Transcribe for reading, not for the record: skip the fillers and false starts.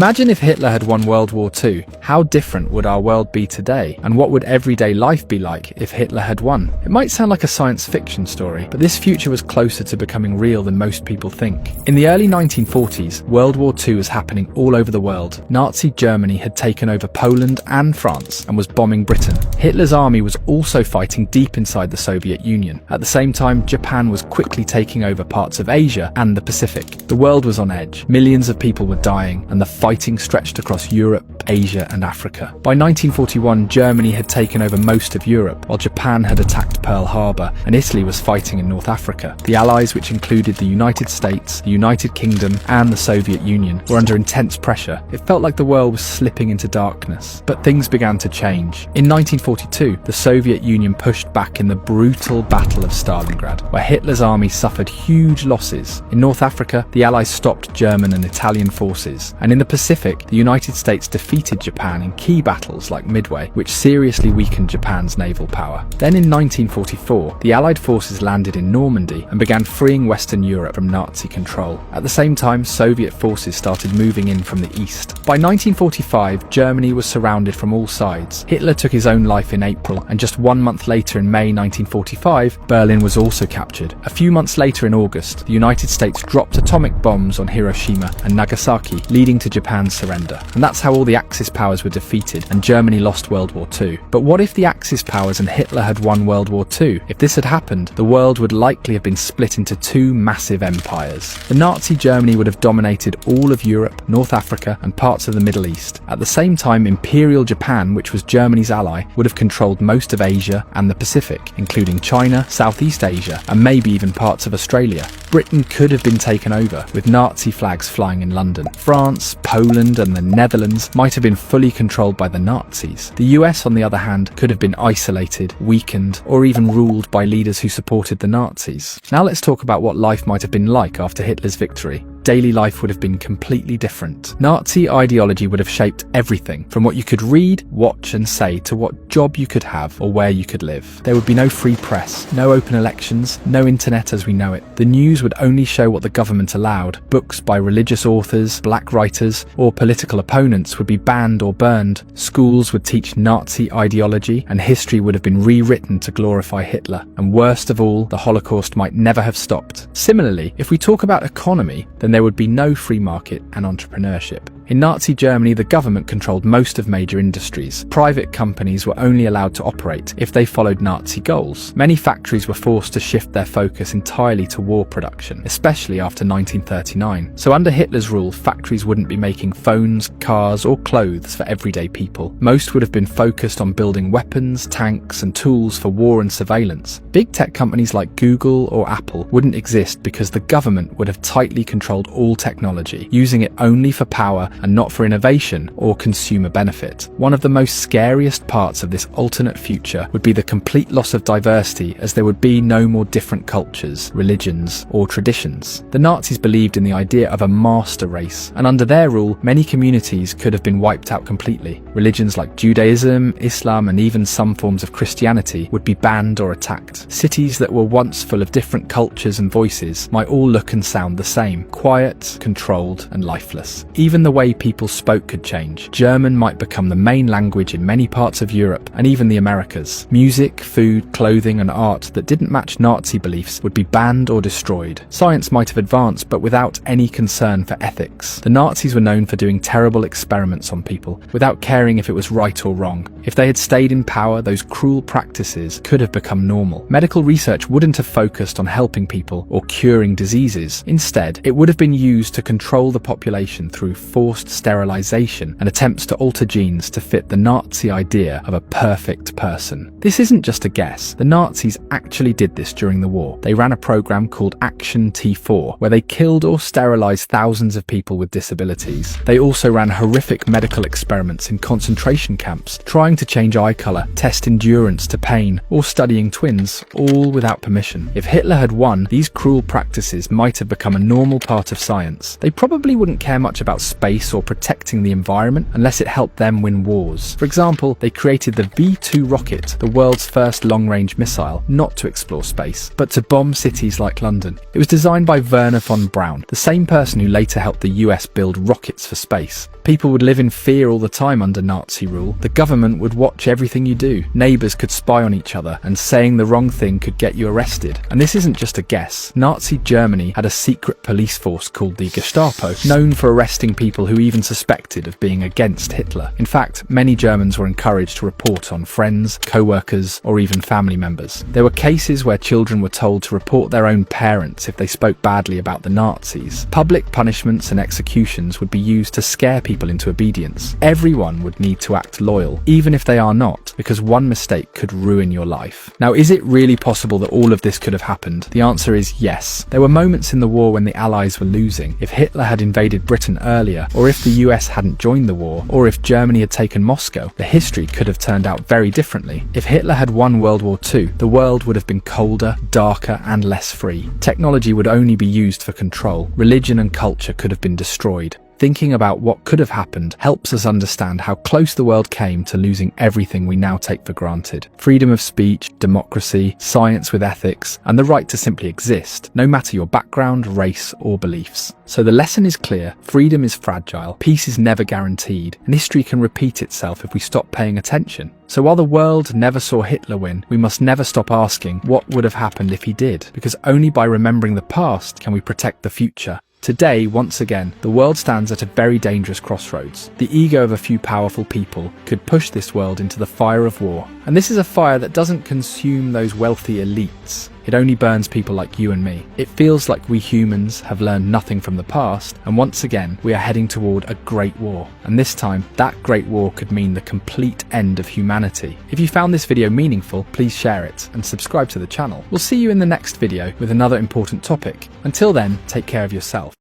Imagine if Hitler had won World War II. How different would our world be today? And what would everyday life be like if Hitler had won? It might sound like a science fiction story, but this future was closer to becoming real than most people think. In the early 1940s, World War II was happening all over the world. Nazi Germany had taken over Poland and France and was bombing Britain. Hitler's army was also fighting deep inside the Soviet Union. At the same time, Japan was quickly taking over parts of Asia and the Pacific. The world was on edge. Millions of people were dying, and the fighting stretched across Europe, Asia and Africa. By 1941, Germany had taken over most of Europe, while Japan had attacked Pearl Harbor, and Italy was fighting in North Africa. The Allies, which included the United States, the United Kingdom and the Soviet Union, were under intense pressure. It felt like the world was slipping into darkness. But things began to change. In 1942, the Soviet Union pushed back in the brutal Battle of Stalingrad, where Hitler's army suffered huge losses. In North Africa, the Allies stopped German and Italian forces, and in the Pacific, the United States defeated Japan in key battles like Midway, which seriously weakened Japan's naval power. Then in 1944, the Allied forces landed in Normandy and began freeing Western Europe from Nazi control. At the same time, Soviet forces started moving in from the east. By 1945, Germany was surrounded from all sides. Hitler took his own life in April, and just 1 month later in May 1945, Berlin was also captured. A few months later in August, the United States dropped atomic bombs on Hiroshima and Nagasaki, leading to Japan's surrender. And that's how all the Axis powers were defeated, and Germany lost World War II. But what if the Axis powers and Hitler had won World War II? If this had happened, the world would likely have been split into two massive empires. The Nazi Germany would have dominated all of Europe, North Africa, and parts of the Middle East. At the same time, Imperial Japan, which was Germany's ally, would have controlled most of Asia and the Pacific, including China, Southeast Asia, and maybe even parts of Australia. Britain could have been taken over, with Nazi flags flying in London. France, Poland, and the Netherlands might have been fully controlled by the Nazis. The US, on the other hand, could have been isolated, weakened, or even ruled by leaders who supported the Nazis. Now let's talk about what life might have been like after Hitler's victory. Daily life would have been completely different. Nazi ideology would have shaped everything, from what you could read, watch and say to what job you could have or where you could live. There would be no free press, no open elections, no internet as we know it. The news would only show what the government allowed. Books by religious authors, black writers, or political opponents would be banned or burned. Schools would teach Nazi ideology, and history would have been rewritten to glorify Hitler. And worst of all, the Holocaust might never have stopped. Similarly, if we talk about economy, then there would be no free market and entrepreneurship. In Nazi Germany, the government controlled most of major industries. Private companies were only allowed to operate if they followed Nazi goals. Many factories were forced to shift their focus entirely to war production, especially after 1939. So under Hitler's rule, factories wouldn't be making phones, cars, or clothes for everyday people. Most would have been focused on building weapons, tanks, and tools for war and surveillance. Big tech companies like Google or Apple wouldn't exist because the government would have tightly controlled all technology, using it only for power and not for innovation or consumer benefit. One of the most scariest parts of this alternate future would be the complete loss of diversity, as there would be no more different cultures, religions, or traditions. The Nazis believed in the idea of a master race, and under their rule, many communities could have been wiped out completely. Religions like Judaism, Islam, and even some forms of Christianity would be banned or attacked. Cities that were once full of different cultures and voices might all look and sound the same, quiet, controlled, and lifeless. Even the way people spoke could change. German might become the main language in many parts of Europe and even the Americas. Music, food, clothing and art that didn't match Nazi beliefs would be banned or destroyed. Science might have advanced, but without any concern for ethics. The Nazis were known for doing terrible experiments on people without caring if it was right or wrong. If they had stayed in power, those cruel practices could have become normal. Medical research wouldn't have focused on helping people or curing diseases. Instead, it would have been used to control the population through forced sterilization and attempts to alter genes to fit the Nazi idea of a perfect person. This isn't just a guess. The Nazis actually did this during the war. They ran a program called Action T4, where they killed or sterilized thousands of people with disabilities. They also ran horrific medical experiments in concentration camps, trying to change eye color, test endurance to pain, or studying twins, all without permission. If Hitler had won, these cruel practices might have become a normal part of science. They probably wouldn't care much about space or protecting the environment unless it helped them win wars. For example, they created the V2 rocket, the world's first long-range missile, not to explore space, but to bomb cities like London. It was designed by Wernher von Braun, the same person who later helped the US build rockets for space. People would live in fear all the time under Nazi rule. The government would watch everything you do. Neighbors could spy on each other, and saying the wrong thing could get you arrested. And this isn't just a guess. Nazi Germany had a secret police force called the Gestapo, known for arresting people who even suspected of being against Hitler. In fact, many Germans were encouraged to report on friends, co-workers, or even family members. There were cases where children were told to report their own parents if they spoke badly about the Nazis. Public punishments and executions would be used to scare people into obedience. Everyone would need to act loyal, even if they are not, because one mistake could ruin your life. Now, is it really possible that all of this could have happened? The answer is yes. There were moments in the war when the Allies were losing. If Hitler had invaded Britain earlier, or if the US hadn't joined the war, or if Germany had taken Moscow, the history could have turned out very differently. If Hitler had won World War II, the world would have been colder, darker, and less free. Technology would only be used for control. Religion and culture could have been destroyed. Thinking about what could have happened helps us understand how close the world came to losing everything we now take for granted. Freedom of speech, democracy, science with ethics, and the right to simply exist, no matter your background, race, or beliefs. So the lesson is clear: freedom is fragile, peace is never guaranteed, and history can repeat itself if we stop paying attention. So while the world never saw Hitler win, we must never stop asking what would have happened if he did, because only by remembering the past can we protect the future. Today, once again, the world stands at a very dangerous crossroads. The ego of a few powerful people could push this world into the fire of war. And this is a fire that doesn't consume those wealthy elites. It only burns people like you and me. It feels like we humans have learned nothing from the past, and once again, we are heading toward a great war. And this time, that great war could mean the complete end of humanity. If you found this video meaningful, please share it and subscribe to the channel. We'll see you in the next video with another important topic. Until then, take care of yourself.